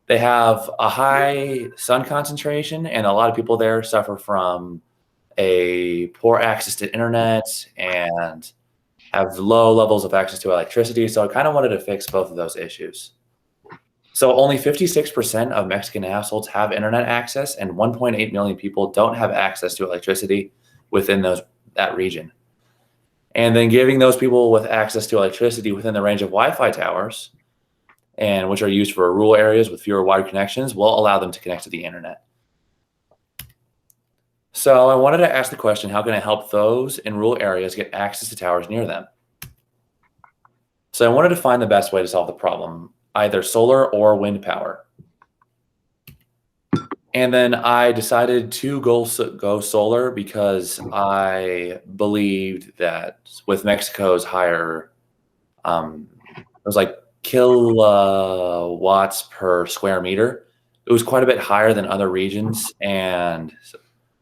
They have a high sun concentration, and a lot of people there suffer from a poor access to internet and have low levels of access to electricity. So I kind of wanted to fix both of those issues. So only 56% of Mexican households have internet access, and 1.8 million people don't have access to electricity within that region. And then giving those people with access to electricity within the range of Wi-Fi towers, and which are used for rural areas with fewer wired connections, will allow them to connect to the internet. So I wanted to ask the question, how can I help those in rural areas get access to towers near them? So I wanted to find the best way to solve the problem, either solar or wind power. And then I decided to go solar because I believed that with Mexico's higher, it was like kilowatts per square meter. It was quite a bit higher than other regions, and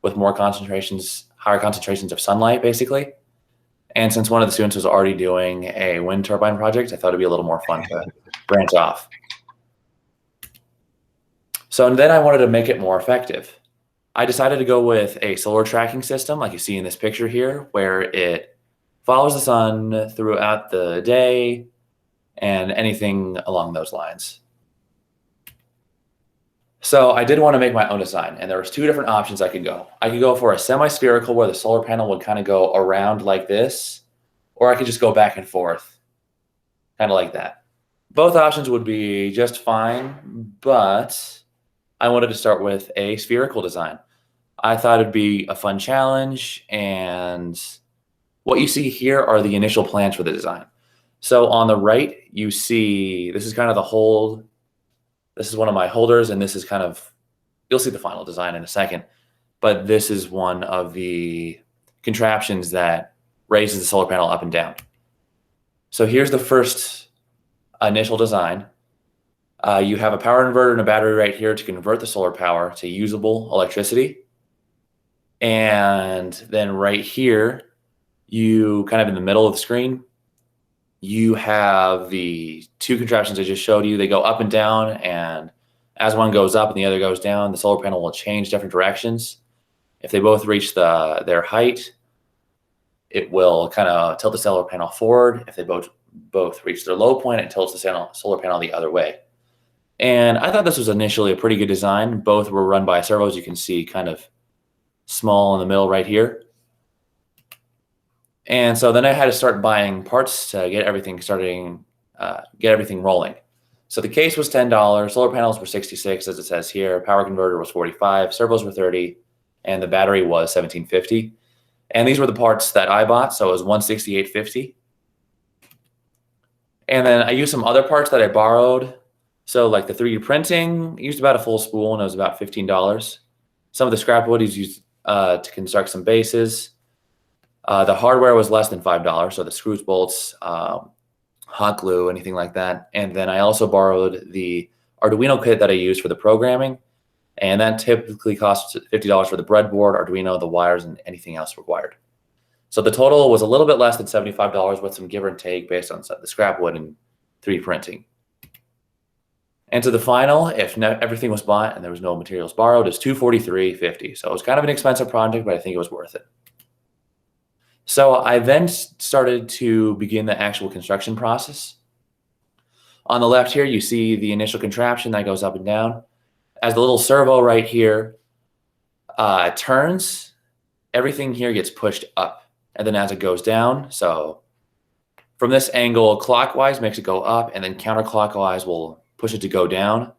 with more concentrations, higher concentrations of sunlight, basically. And since one of the students was already doing a wind turbine project, I thought it'd be a little more fun to branch off. So then I wanted to make it more effective. I decided to go with a solar tracking system, like you see in this picture here, where it follows the sun throughout the day and anything along those lines. So I did want to make my own design, and there was two different options I could go. I could go for a semi-spherical where the solar panel would kind of go around like this, or I could just go back and forth, kind of like that. Both options would be just fine, but I wanted to start with a spherical design. I thought it'd be a fun challenge, and what you see here are the initial plans for the design. So on the right, you see, this is kind of the hold. This is one of my holders, and this is kind of, you'll see the final design in a second, but this is one of the contraptions that raises the solar panel up and down. So here's the first initial design. You have a power inverter and a battery right here to convert the solar power to usable electricity. And then right here, you kind of in the middle of the screen, you have the two contraptions I just showed you. They go up and down, and as one goes up and the other goes down, the solar panel will change different directions. If they both reach their height, it will kind of tilt the solar panel forward. If they both reach their low point, it tilts the solar panel the other way. And I thought this was initially a pretty good design. Both were run by servos. You can see kind of small in the middle right here. And so then I had to start buying parts to get everything rolling. So the case was $10, solar panels were $66, as it says here, power converter was $45, servos were $30, and the battery was $17.50. And these were the parts that I bought, so it was $168.50. And then I used some other parts that I borrowed. So like the 3D printing, used about a full spool, and it was about $15. Some of the scrap wood is used to construct some bases. The hardware was less than $5, so the screws, bolts, hot glue, anything like that. And then I also borrowed the Arduino kit that I used for the programming, and that typically costs $50 for the breadboard, Arduino, the wires, and anything else required. So the total was a little bit less than $75 with some give or take based on the scrap wood and 3D printing. And to the final, if everything was bought and there was no materials borrowed, is $243.50. So it was kind of an expensive project, but I think it was worth it. So I then started to begin the actual construction process. On the left here, you see the initial contraption that goes up and down. As the little servo right here turns, everything here gets pushed up. And then as it goes down, so from this angle, clockwise makes it go up, and then counterclockwise will push it to go down.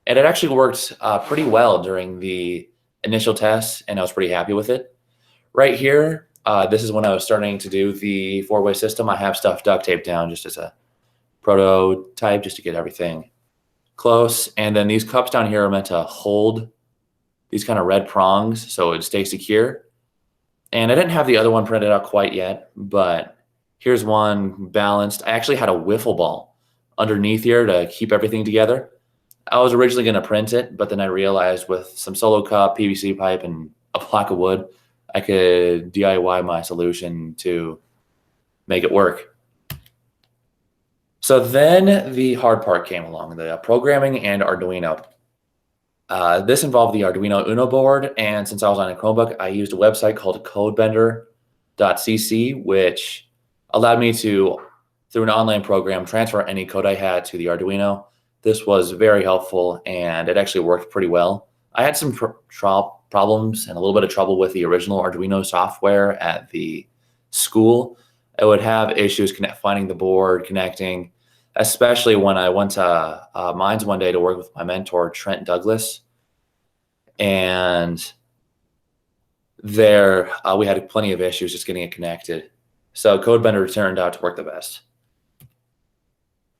And it actually worked pretty well during the initial tests, and I was pretty happy with it. Right here, this is when I was starting to do the four-way system. I have stuff duct taped down just as a prototype, just to get everything close. And then these cups down here are meant to hold these kind of red prongs so it stays secure. And I didn't have the other one printed out quite yet, but here's one balanced. I actually had a wiffle ball underneath here to keep everything together. I was originally going to print it, but then I realized with some solo cup, PVC pipe, and a block of wood, I could DIY my solution to make it work. So then the hard part came along, the programming and Arduino. This involved the Arduino Uno board, and since I was on a Chromebook, I used a website called codebender.cc, which allowed me to, through an online program, transfer any code I had to the Arduino. This was very helpful, and it actually worked pretty well. I had some problems and a little bit of trouble with the original Arduino software at the school. I would have issues finding the board, connecting, especially when I went to Mines one day to work with my mentor, Trent Douglas. And there we had plenty of issues just getting it connected. So CodeBender turned out to work the best.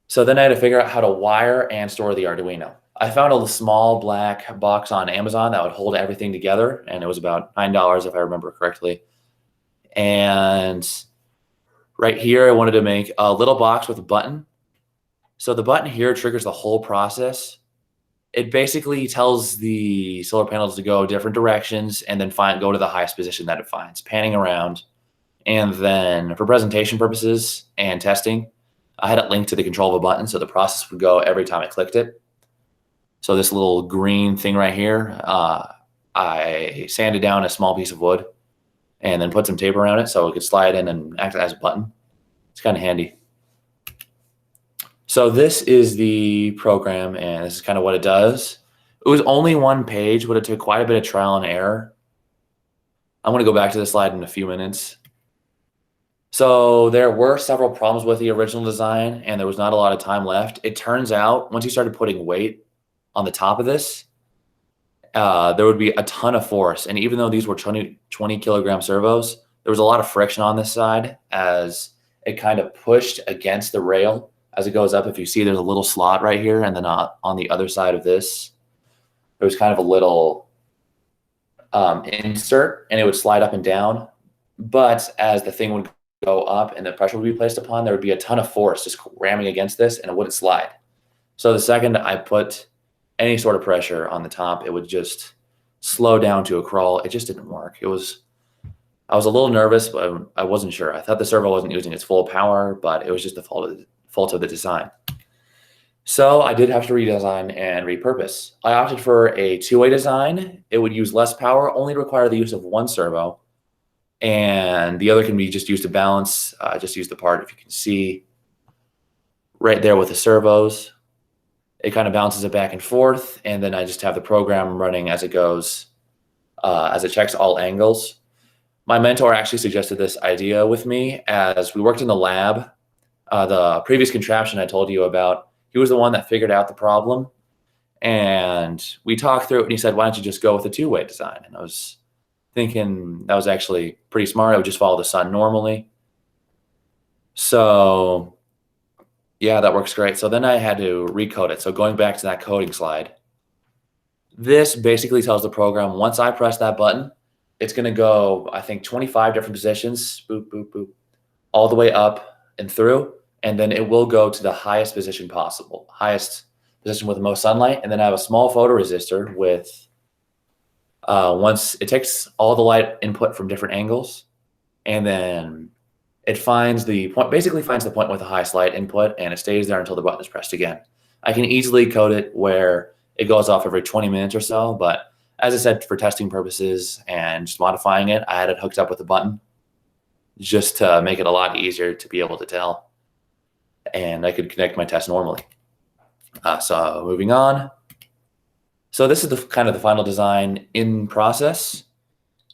So then I had to figure out how to wire and store the Arduino. I found a small black box on Amazon that would hold everything together, and it was about $9 if I remember correctly. And right here, I wanted to make a little box with a button. So the button here triggers the whole process. It basically tells the solar panels to go different directions and then go to the highest position that it finds, panning around. And then for presentation purposes and testing, I had it linked to the control of a button, so the process would go every time I clicked it. So this little green thing right here, I sanded down a small piece of wood and then put some tape around it so it could slide in and act as a button. It's kind of handy. So this is the program, and this is kind of what it does. It was only one page, but it took quite a bit of trial and error. I'm going to go back to the slide in a few minutes. So there were several problems with the original design, and there was not a lot of time left. It turns out once you started putting weight on the top of this, there would be a ton of force. And even though these were 20 kilogram servos, there was a lot of friction on this side as it kind of pushed against the rail as it goes up. If you see, there's a little slot right here, and then on the other side of this, there was kind of a little insert, and it would slide up and down. But as the thing would go up and the pressure would be placed upon, there would be a ton of force just ramming against this, and it wouldn't slide. So the second I put any sort of pressure on the top, it would just slow down to a crawl. It just didn't work. I was a little nervous, but I wasn't sure. I thought the servo wasn't using its full power, but it was just the fault of the design. So I did have to redesign and repurpose. I opted for a two-way design. It would use less power, only require the use of one servo, and the other can be just used to balance. Just use the part, if you can see right there with the servos. It kind of bounces it back and forth, and then I just have the program running as it goes, as it checks all angles. My mentor actually suggested this idea with me as we worked in the lab. The previous contraption I told you about, he was the one that figured out the problem, and we talked through it, and he said, why don't you just go with a two-way design? And I was thinking that was actually pretty smart. I would just follow the sun normally. So yeah, that works great. So then I had to recode it. So going back to that coding slide, this basically tells the program, once I press that button, it's going to go, I think, 25 different positions, boop, boop, boop, all the way up and through. And then it will go to the highest position possible, highest position with the most sunlight. And then I have a small photoresistor with, once it takes all the light input from different angles, and then it finds the point, basically finds the point with the highest light input, and it stays there until the button is pressed again. I can easily code it where it goes off every 20 minutes or so, but as I said, for testing purposes and just modifying it, I had it hooked up with a button just to make it a lot easier to be able to tell. And I could connect my test normally. So moving on. So this is the kind of the final design in process.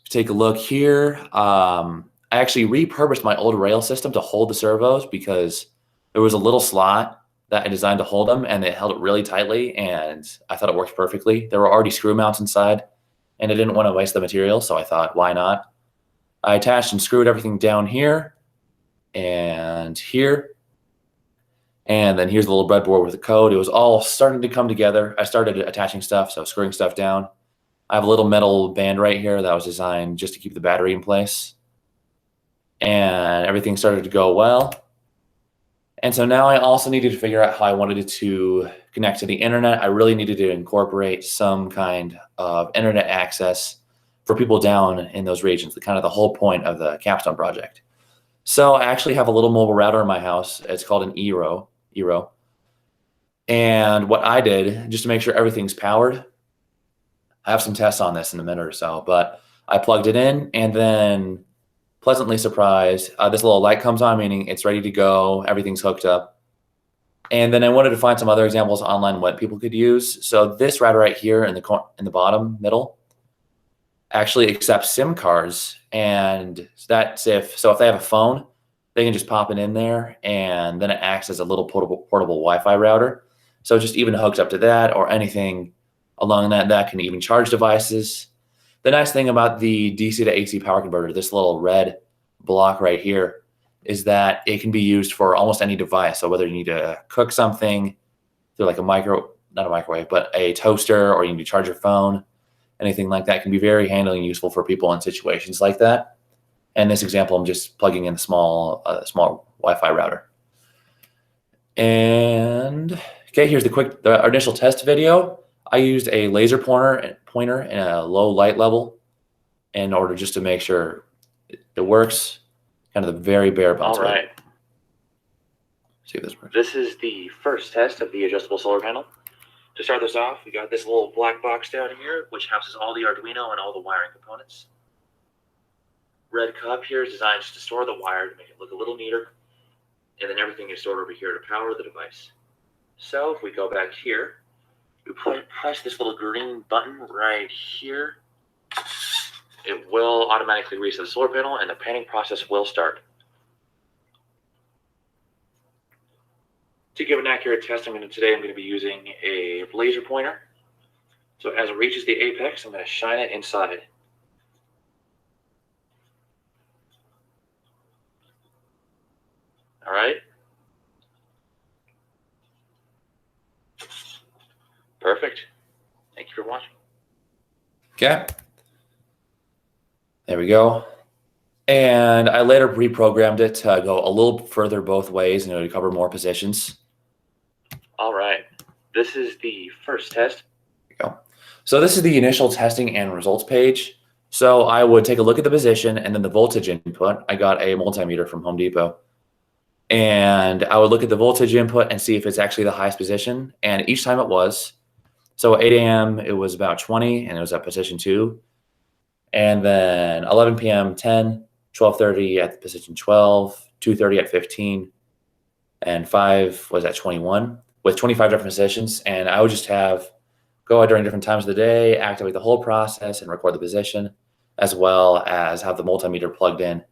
Take a look here. I actually repurposed my old rail system to hold the servos because there was a little slot that I designed to hold them, and it held it really tightly, and I thought it worked perfectly. There were already screw mounts inside, and I didn't want to waste the material, so I thought, why not? I attached and screwed everything down here and here. And then here's the little breadboard with the code. It was all starting to come together. I started attaching stuff, so screwing stuff down. I have a little metal band right here that was designed just to keep the battery in place. And everything started to go well. And so now I also needed to figure out how I wanted it to connect to the internet. I really needed to incorporate some kind of internet access for people down in those regions, the kind of the whole point of the Capstone project. So I actually have a little mobile router in my house. It's called an Eero. And what I did, just to make sure everything's powered, have some tests on this in a minute or so, but I plugged it in and then pleasantly surprised. This little light comes on, meaning it's ready to go. Everything's hooked up. And then I wanted to find some other examples online what people could use. So this router right here in the bottom middle actually accepts SIM cards, and that's if they have a phone, they can just pop it in there, and then it acts as a little portable Wi-Fi router. So just even hooked up to that or anything along that can even charge devices. The nice thing about the DC to AC power converter, this little red block right here, is that it can be used for almost any device. So whether you need to cook something through like not a microwave, but a toaster, or you need to charge your phone, anything like that can be very handy and useful for people in situations like that. In this example, I'm just plugging in a small Wi-Fi router. And okay, here's the initial test video. I used a laser pointer in a low light level in order just to make sure it works. Kind of the very bare bones. All right. See if this works. This is the first test of the adjustable solar panel. To start this off, we got this little black box down here, which houses all the Arduino and all the wiring components. Red cup here is designed just to store the wire to make it look a little neater. And then everything is stored over here to power the device. So if we go back here, we press this little green button right here. It will automatically reset the solar panel and the panning process will start. To give an accurate test, today I'm going to be using a laser pointer. So as it reaches the apex, I'm going to shine it inside. All right. Perfect. Thank you for watching. Okay. There we go. And I later reprogrammed it to go a little further both ways, to cover more positions. All right. This is the first test. There we go. So this is the initial testing and results page. So I would take a look at the position and then the voltage input. I got a multimeter from Home Depot. And I would look at the voltage input and see if it's actually the highest position. And each time it was. So at 8 a.m. it was about 20, and it was at position 2. And then 11 p.m. 10, 12:30 at position 12, 2:30 at 15, and 5 was at 21 with 25 different positions. And I would just go out during different times of the day, activate the whole process, and record the position, as well as have the multimeter plugged in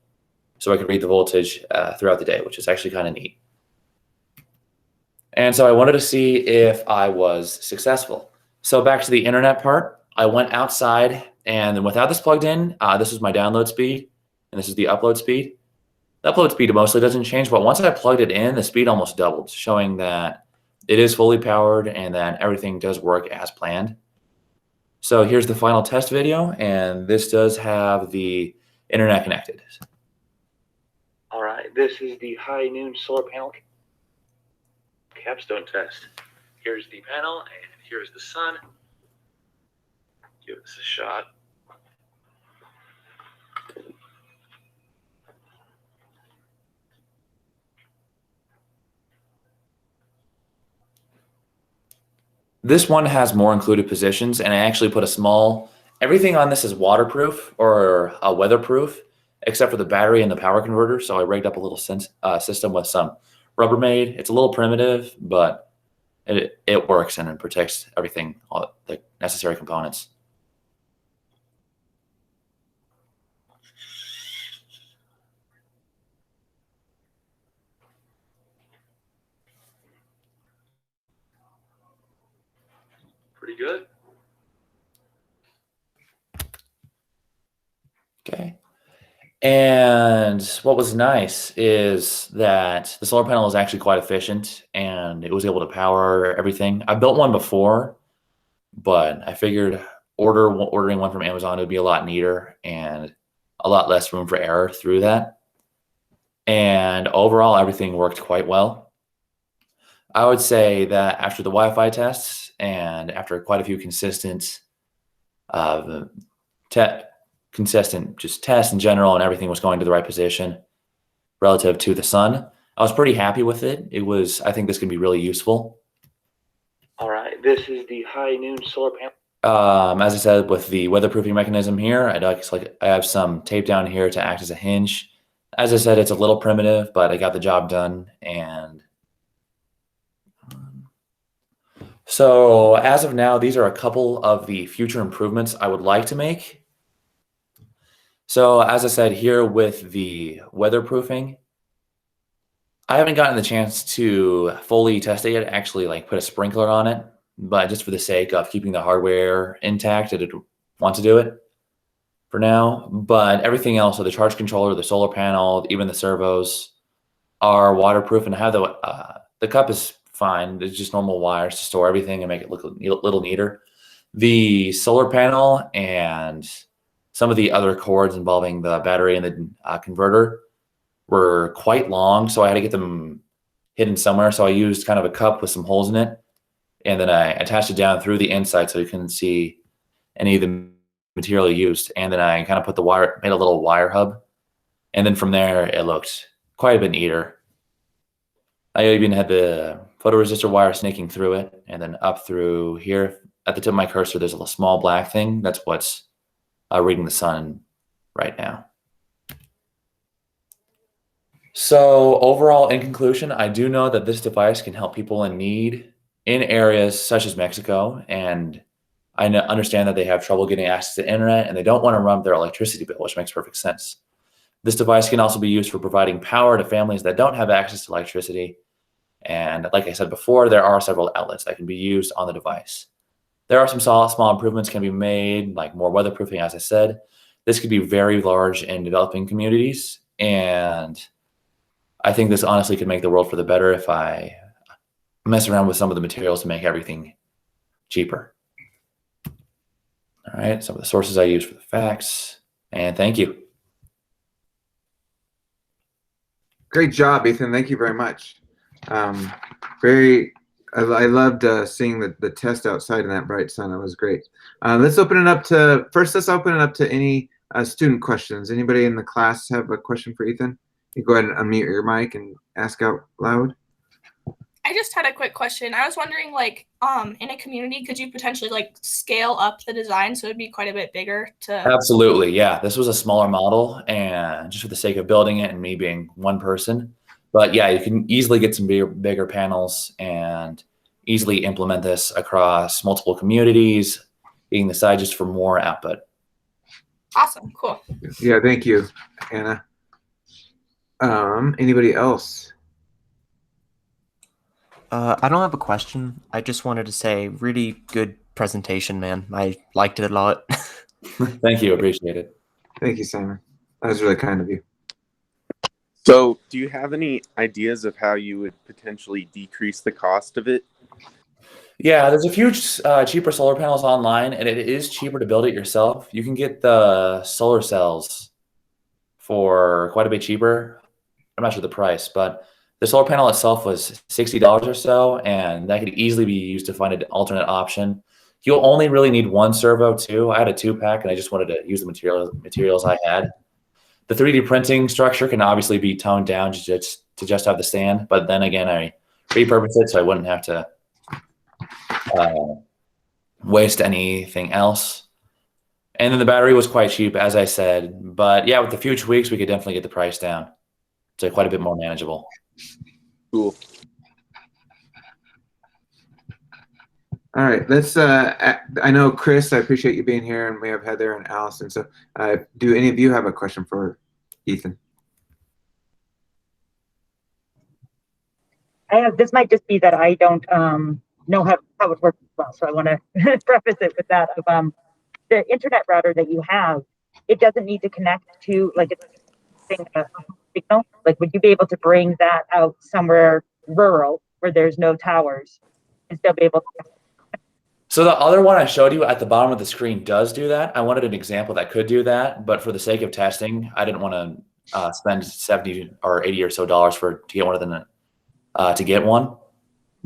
so I could read the voltage throughout the day, which is actually kind of neat. And so I wanted to see if I was successful. So back to the internet part, I went outside, and then without this plugged in, this is my download speed, and this is the upload speed. The upload speed mostly doesn't change, but once I plugged it in, the speed almost doubled, showing that it is fully powered and that everything does work as planned. So here's the final test video, and this does have the internet connected. All right, this is the high noon solar panel capstone test. Here's the panel, and here's the sun. Give this a shot. This one has more included positions, and I actually put everything on this is waterproof or weatherproof, except for the battery and the power converter. So I rigged up a little system with some Rubbermaid. It's a little primitive, but it works and it protects everything, all the necessary components. Pretty good. Okay. And what was nice is that the solar panel is actually quite efficient, and it was able to power everything. I built one before, but I figured ordering one from Amazon would be a lot neater and a lot less room for error through that. And overall, everything worked quite well. I would say that after the Wi-Fi tests and after quite a few consistent just tests in general, and everything was going to the right position relative to the sun, I was pretty happy with it. I think this could be really useful. All right, this is the high noon solar panel. As I said, with the weatherproofing mechanism here, I have some tape down here to act as a hinge. As I said, it's a little primitive, but I got the job done. And so as of now, these are a couple of the future improvements I would like to make. So as I said here with the weatherproofing, I haven't gotten the chance to fully test it yet, actually like put a sprinkler on it, but just for the sake of keeping the hardware intact, I did want to do it for now. But everything else, so the charge controller, the solar panel, even the servos are waterproof, and I have the cup is fine. It's just normal wires to store everything and make it look a little neater. The solar panel and some of the other cords involving the battery and the converter were quite long, so I had to get them hidden somewhere. So I used kind of a cup with some holes in it, and then I attached it down through the inside so you couldn't see any of the material used. And then I kind of put made a little wire hub, and then from there it looked quite a bit neater. I even had the photoresistor wire snaking through it, and then up through here at the tip of my cursor, there's a little small black thing. That's what's reading the sun right now. So overall, in conclusion, I do know that this device can help people in need in areas such as Mexico, and I understand that they have trouble getting access to internet and they don't want to run their electricity bill, which makes perfect sense. This device can also be used for providing power to families that don't have access to electricity. And like I said before, there are several outlets that can be used on the device. There are some small improvements can be made, like more weatherproofing, as I said. This could be very large in developing communities, and I think this honestly could make the world for the better if I mess around with some of the materials to make everything cheaper. All right, some of the sources I use for the facts, and thank you. Great job, Ethan. Thank you very much. I loved seeing the test outside in that bright sun. That was great. Let's open it up to any student questions. Anybody in the class have a question for Ethan? You go ahead and unmute your mic and ask out loud. I just had a quick question. I was wondering, like, in a community, could you potentially like scale up the design so it'd be quite a bit bigger to? Absolutely, yeah. This was a smaller model, and just for the sake of building it and me being one person. But yeah, you can easily get some bigger panels and easily implement this across multiple communities, being the side just for more output. Awesome, cool. Yeah, thank you, Anna. Anybody else? I don't have a question. I just wanted to say, really good presentation, man. I liked it a lot. Thank you. Appreciate it. Thank you, Simon. That was really kind of you. So, do you have any ideas of how you would potentially decrease the cost of it? Yeah, there's a few cheaper solar panels online, and it is cheaper to build it yourself. You can get the solar cells for quite a bit cheaper. I'm not sure the price, but the solar panel itself was $60 or so, and that could easily be used to find an alternate option. You'll only really need one servo too. I had a 2-pack, and I just wanted to use the materials I had. The 3D printing structure can obviously be toned down to just have the stand, but then again, I repurposed it so I wouldn't have to waste anything else. And then the battery was quite cheap, as I said. But yeah, with a few tweaks, we could definitely get the price down to quite a bit more manageable. Cool. All right, let's. I know Chris. I appreciate you being here, and we have Heather and Allison. So, do any of you have a question for Ethan? This might just be that I don't know how it works well, so I want to preface it with that. The internet router that you have, it doesn't need to connect to like a signal. Like, would you be able to bring that out somewhere rural where there's no towers and still be able to? So the other one I showed you at the bottom of the screen does do that. I wanted an example that could do that, but for the sake of testing, I didn't want to spend 70 or 80 or so dollars to get one of them to get one.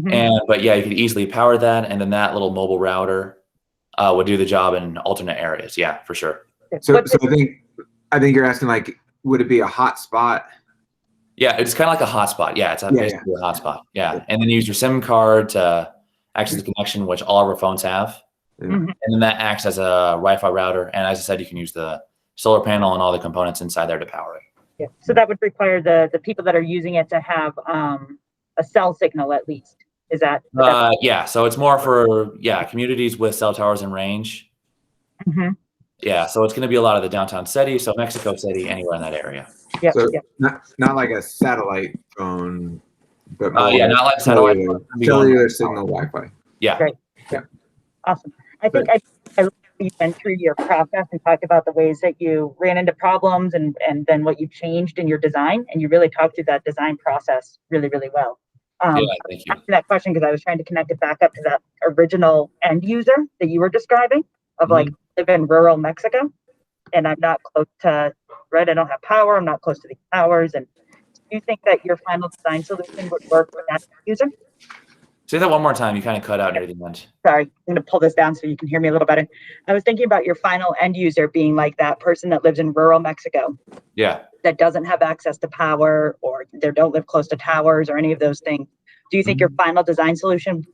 Mm-hmm. But yeah, you could easily power that, and then that little mobile router would do the job in alternate areas. Yeah, for sure. So I think you're asking, like, would it be a hotspot? Yeah, it's kind of like a hotspot. Yeah, it's basically a hotspot. Yeah, and then use your SIM card to access the connection, which all of our phones have. Yeah. Mhm. And then that acts as a Wi-Fi router. And as I said, you can use the solar panel and all the components inside there to power it. Yeah. So that would require the people that are using it to have a cell signal at least. Is that? Yeah, so it's more for communities with cell towers in range. Mhm. Yeah, so it's going to be a lot of the downtown city, so Mexico City, anywhere in that area. Yep. So Yep. not like a satellite phone, but more Yeah, not like satellite. cellular signal Wi-Fi. Yeah. Great. Yeah. Awesome. I think I love how you went through your process and talked about the ways that you ran into problems and then what you changed in your design, and you really talked through that design process really, really well. Yeah, thank you. Asking that question because I was trying to connect it back up to that original end user that you were describing of like live in rural Mexico, and I'm not close to, right? I don't have power. I'm not close to these towers. And do you think that your final design solution would work for that user? Say that one more time. You kind of cut out near the end. Sorry, I'm going to pull this down so you can hear me a little better. I was thinking about your final end user being like that person that lives in rural Mexico. Yeah. That doesn't have access to power, or they don't live close to towers or any of those things. Do you think your final design solution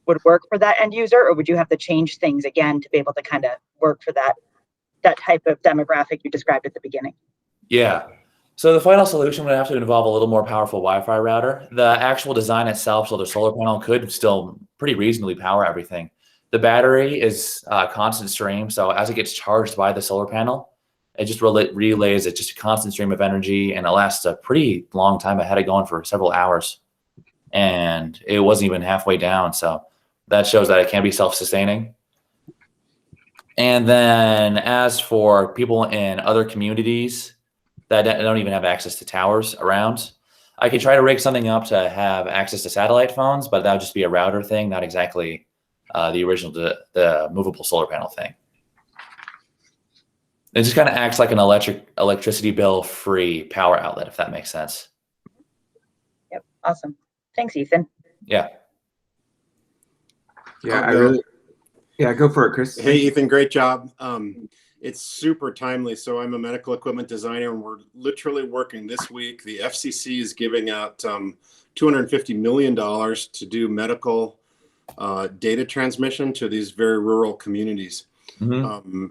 would work for that end user, or would you have to change things again to be able to kind of work for that type of demographic you described at the beginning? Yeah. So the final solution would have to involve a little more powerful Wi-Fi router. The actual design itself, so the solar panel could still pretty reasonably power everything. The battery is constant stream, so as it gets charged by the solar panel, it just relays it just a constant stream of energy, and it lasts a pretty long time. I had it going for several hours, and it wasn't even halfway down. So that shows that it can be self-sustaining. And then as for people in other communities that don't even have access to towers around, I could try to rig something up to have access to satellite phones, but that would just be a router thing, not exactly the original, the movable solar panel thing. It just kind of acts like an electricity bill free power outlet, if that makes sense. Yep. Awesome. Thanks, Ethan. Yeah. Yeah, go for it, Chris. Hey, Ethan, great job. It's super timely. So I'm a medical equipment designer, and we're literally working this week. The FCC is giving out $250 million to do medical data transmission to these very rural communities.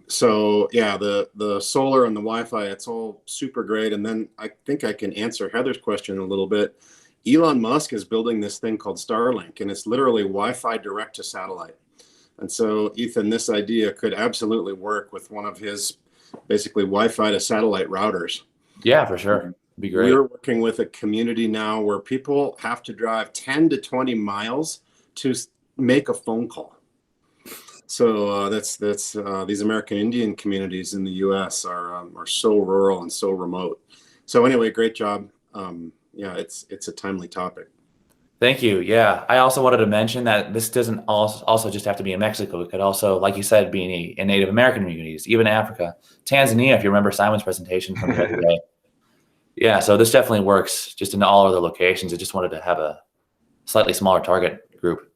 So yeah, the solar and the Wi-Fi, it's all super great. And then I think I can answer Heather's question a little bit. Elon Musk is building this thing called Starlink, and it's literally Wi-Fi direct to satellite. And so, Ethan, this idea could absolutely work with one of his basically Wi-Fi to satellite routers. Yeah, for sure. It'd be great. We're working with a community now where people have to drive 10 to 20 miles to make a phone call. So that's these American Indian communities in the U.S. are so rural and so remote. So anyway, great job. Yeah, it's a timely topic. Thank you. Yeah, I also wanted to mention that this doesn't also just have to be in Mexico. It could also, like you said, be in Native American communities, even Africa, Tanzania, if you remember Simon's presentation from the other day. Yeah, so this definitely works just in all other locations. I just wanted to have a slightly smaller target group.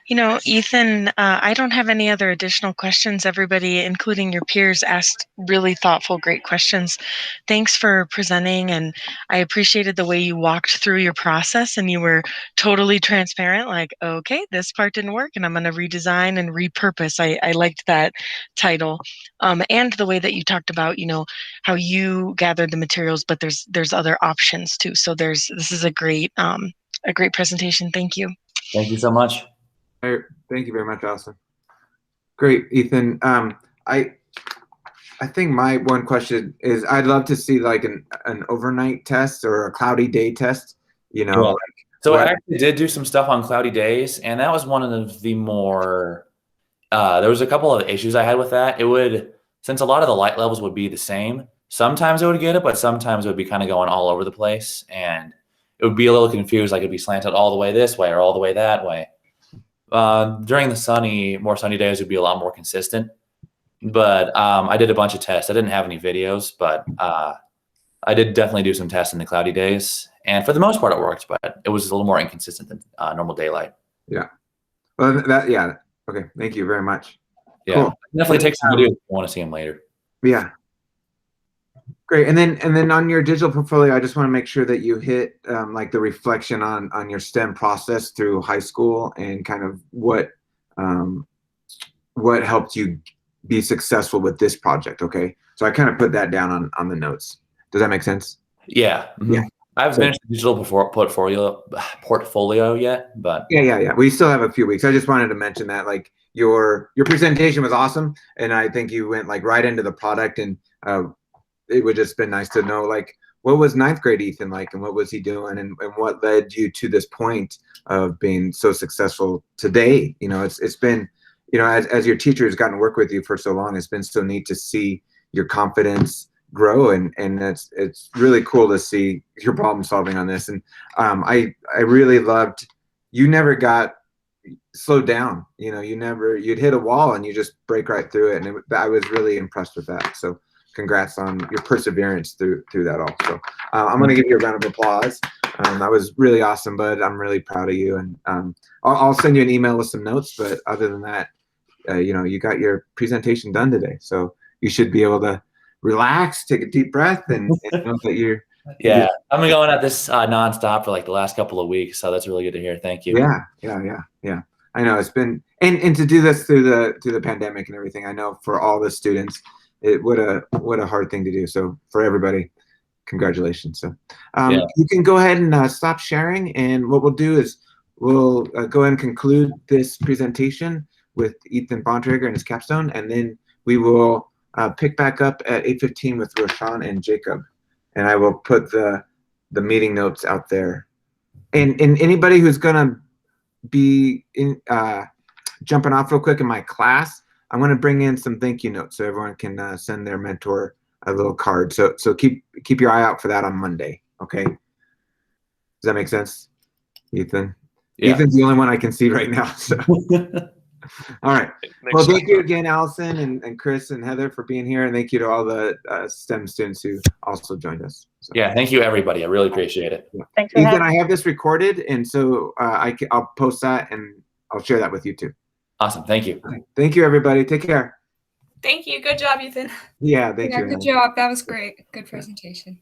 You know, Ethan, I don't have any other additional questions. Everybody, including your peers, asked really thoughtful, great questions. Thanks for presenting, and I appreciated the way you walked through your process, and you were totally transparent, like, okay, this part didn't work, and I'm going to redesign and repurpose. I liked that title. And the way that you talked about, you know, how you gathered the materials, but there's other options too. So this is a great presentation. Thank you. Thank you so much. Thank you very much, Allison. Great, Ethan. I think my one question is I'd love to see like an overnight test or a cloudy day test. You know, yeah. Like so I actually did do some stuff on cloudy days, and that was one of the more. There was a couple of issues I had with that. It would, since a lot of the light levels would be the same, sometimes it would get it, but sometimes it would be kind of going all over the place, and it would be a little confused. Like it'd be slanted all the way this way or all the way that way. During the more sunny days, it would be a lot more consistent. But I did a bunch of tests. I didn't have any videos, but I did definitely do some tests in the cloudy days. And for the most part, it worked, but it was a little more inconsistent than normal daylight. Yeah. Well, yeah. Okay. Thank you very much. Yeah. Cool. Definitely take some videos if you want to see them later. Yeah. Great. And then on your digital portfolio, I just want to make sure that you hit like the reflection on your STEM process through high school and kind of what what helped you be successful with this project. Okay, so I kind of put that down on the notes. Does that make sense? Yeah. Yeah. I haven't finished the digital portfolio yet, but Yeah. We still have a few weeks. I just wanted to mention that, like, your presentation was awesome, and I think you went like right into the product, and it would just been nice to know, like, what was ninth grade Ethan like, and what was he doing, and what led you to this point of being so successful today. You know, it's been, you know, as your teacher has gotten to work with you for so long, it's been so neat to see your confidence grow, and it's really cool to see your problem solving on this. And I really loved, you never got slowed down. You know, you'd hit a wall and you just break right through it, and I was really impressed with that. So congrats on your perseverance through that all. So I'm going to give you a round of applause. That was really awesome, bud. I'm really proud of you, and I'll send you an email with some notes. But other than that, you know, you got your presentation done today, so you should be able to relax, take a deep breath, and know that you're. Yeah, I've been going at this nonstop for like the last couple of weeks, so that's really good to hear. Thank you. Yeah. I know it's been, and to do this through the pandemic and everything. I know for all the students, what a hard thing to do. So for everybody, congratulations. So you can go ahead and stop sharing, and what we'll do is we'll go ahead and conclude this presentation with Ethan Bontrager and his capstone, and then we will pick back up at 8:15 with Roshan and Jacob, and I will put the meeting notes out there. And anybody who's gonna be jumping off real quick in my class, I'm gonna bring in some thank you notes so everyone can send their mentor a little card. So keep your eye out for that on Monday. Okay. Does that make sense, Ethan? Yeah. Ethan's the only one I can see right now. So. All right. Well, thank you again, Allison and Chris and Heather, for being here, and thank you to all the STEM students who also joined us. So. Yeah, thank you, everybody. I really appreciate it. Yeah. Thanks for Ethan, I have this recorded, and so I'll post that, and I'll share that with you too. Awesome. Thank you. Okay. Thank you, everybody. Take care. Thank you. Good job, Ethan. Yeah, thank you. Good job. That was great. Good presentation.